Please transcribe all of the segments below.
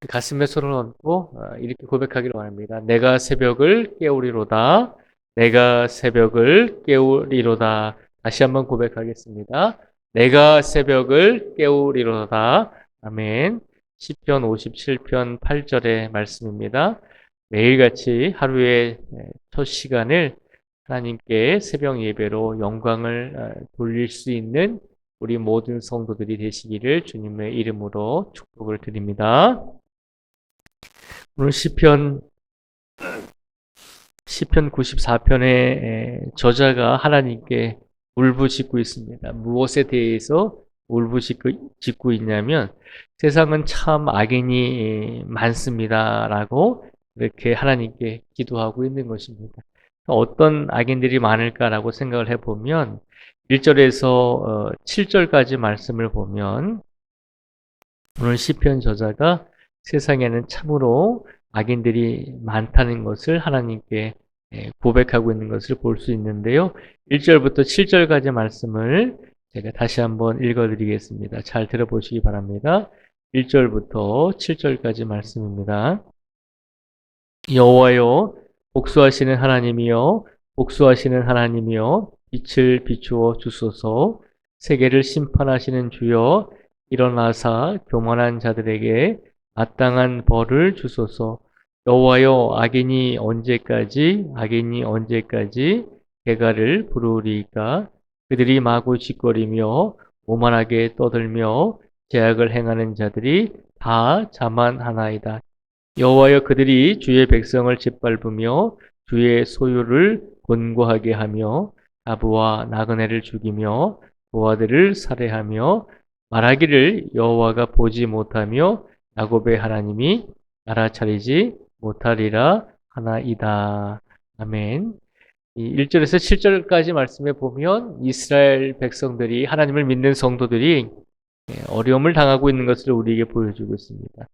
가슴에 손을 얹고 이렇게 고백하기를 원합니다. 내가 새벽을 깨우리로다. 내가 새벽을 깨우리로다. 다시 한번 고백하겠습니다. 내가 새벽을 깨우리로다. 아멘. 시편 57편 8절의 말씀입니다. 매일같이 하루의 첫 시간을 하나님께 새벽 예배로 영광을 돌릴 수 있는 우리 모든 성도들이 되시기를 주님의 이름으로 축복을 드립니다. 오늘 시편 94편의 저자가 하나님께 울부짖고 있습니다. 무엇에 대해서 울부짖고 있냐면 세상은 참 악인이 많습니다라고 이렇게 하나님께 기도하고 있는 것입니다. 어떤 악인들이 많을까라고 생각을 해보면 1절에서 7절까지 말씀을 보면 오늘 시편 저자가 세상에는 참으로 악인들이 많다는 것을 하나님께 고백하고 있는 것을 볼 수 있는데요. 1절부터 7절까지 말씀을 제가 다시 한번 읽어드리겠습니다. 잘 들어보시기 바랍니다. 1절부터 7절까지 말씀입니다. 여호와여, 복수하시는 하나님이여, 복수하시는 하나님이여, 빛을 비추어 주소서. 세계를 심판하시는 주여, 일어나사 교만한 자들에게 마땅한 벌을 주소서. 여호와여, 악인이 언제까지 대가를 부르리이까? 그들이 마구 짓거리며 오만하게 떠들며 죄악을 행하는 자들이 다 자만하나이다. 여호와여, 그들이 주의 백성을 짓밟으며 주의 소유를 곤고하게 하며 아부와 나그네를 죽이며 고아들을 살해하며 말하기를 여호와가 보지 못하며 야곱의 하나님이 알아차리지 못하리라 하나이다. 아멘. 이 1절에서 7절까지 말씀에 보면 이스라엘 백성들이, 하나님을 믿는 성도들이 어려움을 당하고 있는 것을 우리에게 보여주고 있습니다.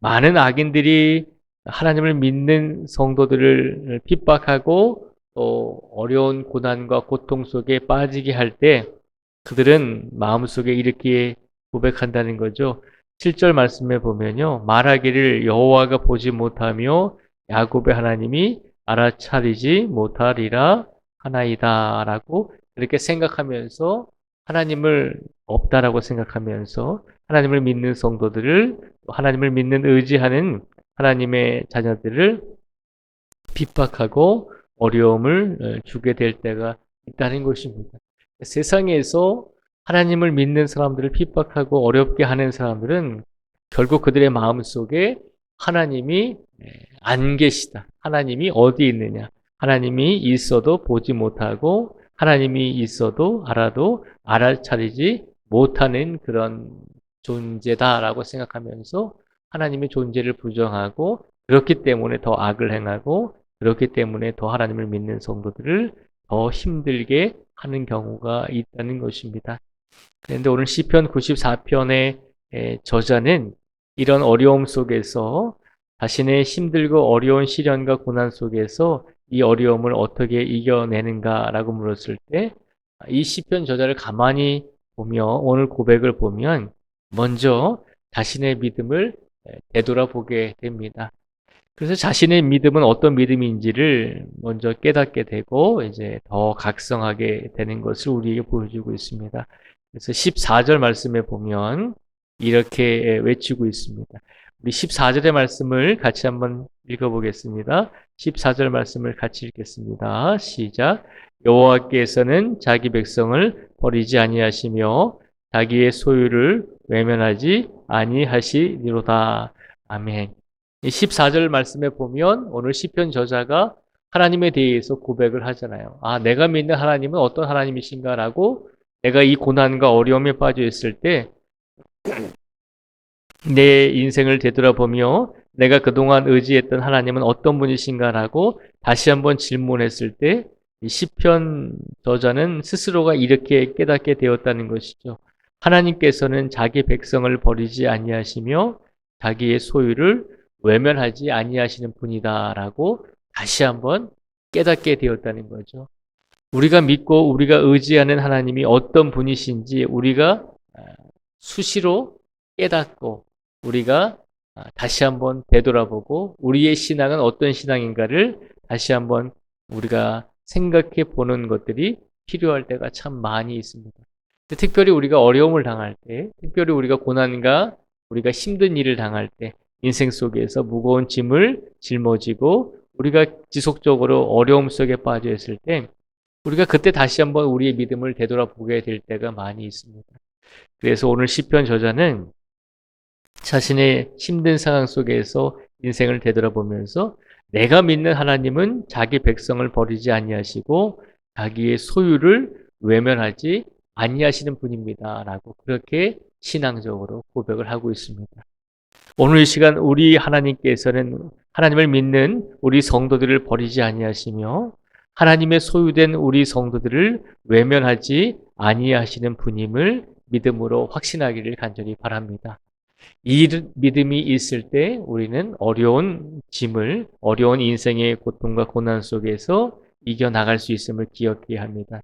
많은 악인들이 하나님을 믿는 성도들을 핍박하고 또 어려운 고난과 고통 속에 빠지게 할 때 그들은 마음속에 이렇게 고백한다는 거죠. 7절 말씀에 보면요. 말하기를 여호와가 보지 못하며 야곱의 하나님이 알아차리지 못하리라 하나이다 라고 그렇게 생각하면서 하나님을 없다라고 생각하면서 하나님을 믿는 성도들을, 하나님을 믿는 의지하는 하나님의 자녀들을 핍박하고 어려움을 주게 될 때가 있다는 것입니다. 세상에서 하나님을 믿는 사람들을 핍박하고 어렵게 하는 사람들은 결국 그들의 마음속에 하나님이 안 계시다. 하나님이 어디 있느냐. 하나님이 있어도 보지 못하고 하나님이 있어도 알아도 알아차리지 못하는 그런 존재다라고 생각하면서 하나님의 존재를 부정하고 그렇기 때문에 더 악을 행하고 그렇기 때문에 더 하나님을 믿는 성도들을 더 힘들게 하는 경우가 있다는 것입니다. 그런데 오늘 시편 94편의 저자는 이런 어려움 속에서 자신의 힘들고 어려운 시련과 고난 속에서 이 어려움을 어떻게 이겨내는가라고 물었을 때 이 시편 저자를 가만히 보며 오늘 고백을 보면 먼저 자신의 믿음을 되돌아보게 됩니다. 그래서 자신의 믿음은 어떤 믿음인지를 먼저 깨닫게 되고 이제 더 각성하게 되는 것을 우리에게 보여주고 있습니다. 그래서 14절 말씀에 보면 이렇게 외치고 있습니다. 우리 14절의 말씀을 같이 한번 읽어보겠습니다. 14절 말씀을 같이 읽겠습니다. 시작. 여호와께서는 자기 백성을 버리지 아니하시며 자기의 소유를 외면하지 아니하시리로다. 아멘. 이 14절 말씀에 보면 오늘 시편 저자가 하나님에 대해서 고백을 하잖아요. 아, 내가 믿는 하나님은 어떤 하나님이신가라고 내가 이 고난과 어려움에 빠져 있을 때 내 인생을 되돌아보며 내가 그동안 의지했던 하나님은 어떤 분이신가라고 다시 한번 질문했을 때 이 시편 저자는 스스로가 이렇게 깨닫게 되었다는 것이죠. 하나님께서는 자기 백성을 버리지 아니하시며 자기의 소유를 외면하지 아니하시는 분이다라고 다시 한번 깨닫게 되었다는 거죠. 우리가 믿고 우리가 의지하는 하나님이 어떤 분이신지 우리가 수시로 깨닫고 우리가 다시 한번 되돌아보고 우리의 신앙은 어떤 신앙인가를 다시 한번 우리가 생각해 보는 것들이 필요할 때가 참 많이 있습니다. 특별히 우리가 어려움을 당할 때, 특별히 우리가 고난과 우리가 힘든 일을 당할 때, 인생 속에서 무거운 짐을 짊어지고 우리가 지속적으로 어려움 속에 빠져 있을 때, 우리가 그때 다시 한번 우리의 믿음을 되돌아보게 될 때가 많이 있습니다. 그래서 오늘 시편 저자는 자신의 힘든 상황 속에서 인생을 되돌아보면서 내가 믿는 하나님은 자기 백성을 버리지 아니하시고 자기의 소유를 외면하지 아니하시는 분입니다라고 그렇게 신앙적으로 고백을 하고 있습니다. 오늘 이 시간 우리 하나님께서는 하나님을 믿는 우리 성도들을 버리지 아니하시며 하나님의 소유된 우리 성도들을 외면하지 아니하시는 분임을 믿음으로 확신하기를 간절히 바랍니다. 이 믿음이 있을 때 우리는 어려운 짐을, 어려운 인생의 고통과 고난 속에서 이겨나갈 수 있음을 기억해야 합니다.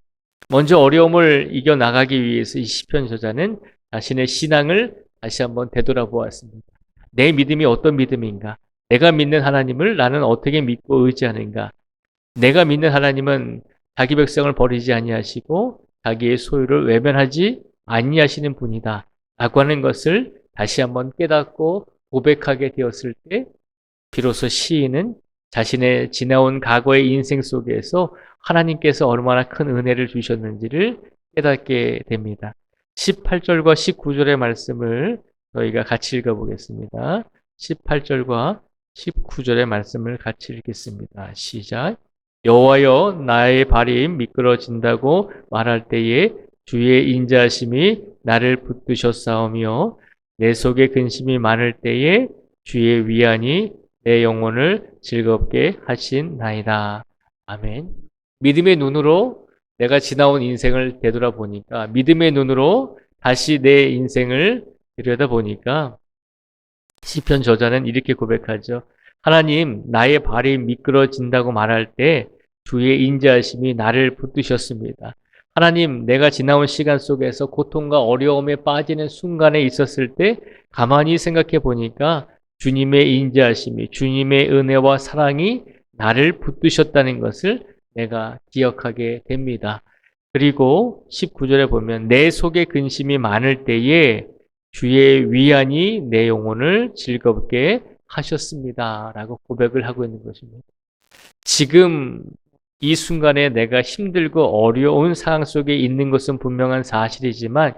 먼저 어려움을 이겨나가기 위해서 이 시편 저자는 자신의 신앙을 다시 한번 되돌아보았습니다. 내 믿음이 어떤 믿음인가? 내가 믿는 하나님을 나는 어떻게 믿고 의지하는가? 내가 믿는 하나님은 자기 백성을 버리지 아니하시고 자기의 소유를 외면하지 아니하시는 분이다 라고 하는 것을 다시 한번 깨닫고 고백하게 되었을 때 비로소 시인은 자신의 지나온 과거의 인생 속에서 하나님께서 얼마나 큰 은혜를 주셨는지를 깨닫게 됩니다. 18절과 19절의 말씀을 저희가 같이 읽어보겠습니다. 18절과 19절의 말씀을 같이 읽겠습니다. 시작. 여호와여 나의 발이 미끄러진다고 말할 때에 주의 인자하심이 나를 붙드셨사오며 내 속에 근심이 많을 때에 주의 위안이 내 영혼을 즐겁게 하신나이다. 아멘. 믿음의 눈으로 내가 지나온 인생을 되돌아보니까 믿음의 눈으로 다시 내 인생을 들여다보니까 시편 저자는 이렇게 고백하죠. 하나님, 나의 발이 미끄러진다고 말할 때 주의 인자하심이 나를 붙드셨습니다. 하나님, 내가 지나온 시간 속에서 고통과 어려움에 빠지는 순간에 있었을 때 가만히 생각해 보니까 주님의 인자하심이, 주님의 은혜와 사랑이 나를 붙드셨다는 것을 내가 기억하게 됩니다. 그리고 19절에 보면 내 속에 근심이 많을 때에 주의 위안이 내 영혼을 즐겁게 하셨습니다. 라고 고백을 하고 있는 것입니다. 지금 이 순간에 내가 힘들고 어려운 상황 속에 있는 것은 분명한 사실이지만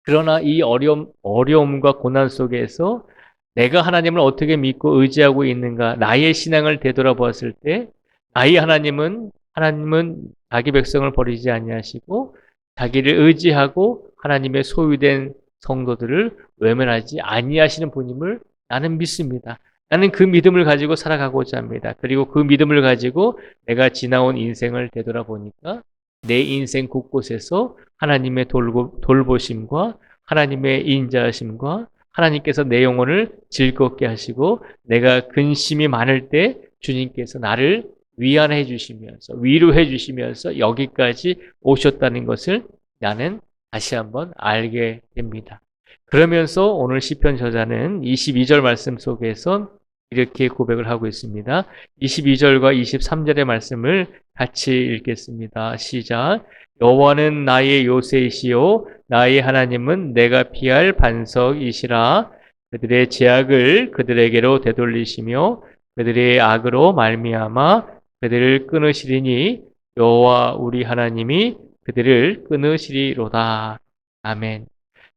그러나 이 어려움과 고난 속에서 내가 하나님을 어떻게 믿고 의지하고 있는가 나의 신앙을 되돌아보았을 때 나의 하나님은 자기 백성을 버리지 아니하시고 자기를 의지하고 하나님의 소유된 성도들을 외면하지 아니하시는 분임을 나는 믿습니다. 나는 그 믿음을 가지고 살아가고자 합니다. 그리고 그 믿음을 가지고 내가 지나온 인생을 되돌아보니까 내 인생 곳곳에서 하나님의 돌보심과 하나님의 인자하심과 하나님께서 내 영혼을 즐겁게 하시고 내가 근심이 많을 때 주님께서 나를 위안해 주시면서 위로해 주시면서 여기까지 오셨다는 것을 나는 다시 한번 알게 됩니다. 그러면서 오늘 시편 저자는 22절 말씀 속에서 이렇게 고백을 하고 있습니다. 22절과 23절의 말씀을 같이 읽겠습니다. 시작. 여호와는 나의 요새이시요 나의 하나님은 내가 피할 반석이시라. 그들의 죄악을 그들에게로 되돌리시며 그들의 악으로 말미암아 그들을 끊으시리니 여호와 우리 하나님이 그들을 끊으시리로다. 아멘.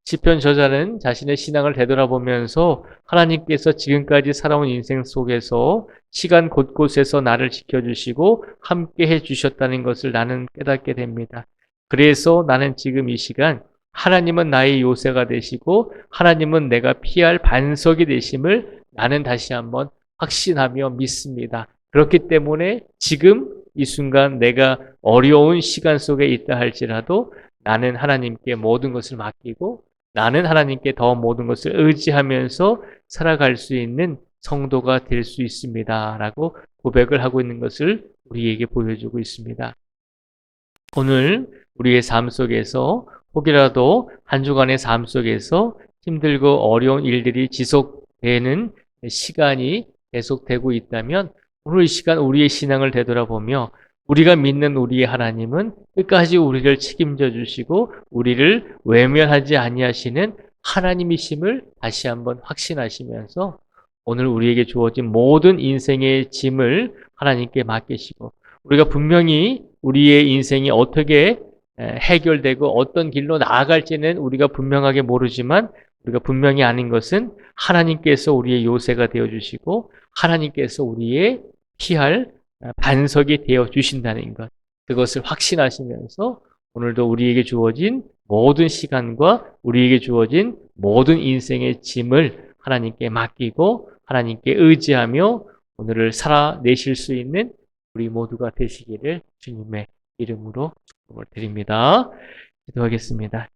시편 저자는 자신의 신앙을 되돌아보면서 하나님께서 지금까지 살아온 인생 속에서 시간 곳곳에서 나를 지켜주시고 함께 해주셨다는 것을 나는 깨닫게 됩니다. 그래서 나는 지금 이 시간 하나님은 나의 요새가 되시고 하나님은 내가 피할 반석이 되심을 나는 다시 한번 확신하며 믿습니다. 그렇기 때문에 지금 이 순간 내가 어려운 시간 속에 있다 할지라도 나는 하나님께 모든 것을 맡기고 나는 하나님께 더 모든 것을 의지하면서 살아갈 수 있는 성도가 될 수 있습니다. 라고 고백을 하고 있는 것을 우리에게 보여주고 있습니다. 오늘 우리의 삶 속에서 혹이라도 한 주간의 삶 속에서 힘들고 어려운 일들이 지속되는 시간이 계속되고 있다면 오늘 이 시간 우리의 신앙을 되돌아보며 우리가 믿는 우리의 하나님은 끝까지 우리를 책임져 주시고 우리를 외면하지 아니하시는 하나님이심을 다시 한번 확신하시면서 오늘 우리에게 주어진 모든 인생의 짐을 하나님께 맡기시고 우리가 분명히 우리의 인생이 어떻게 해결되고 어떤 길로 나아갈지는 우리가 분명하게 모르지만 우리가 분명히 아는 것은 하나님께서 우리의 요새가 되어주시고 하나님께서 우리의 피할 반석이 되어주신다는 것. 그것을 확신하시면서 오늘도 우리에게 주어진 모든 시간과 우리에게 주어진 모든 인생의 짐을 하나님께 맡기고 하나님께 의지하며 오늘을 살아내실 수 있는 우리 모두가 되시기를 주님의 이름으로 축복을 드립니다. 기도하겠습니다.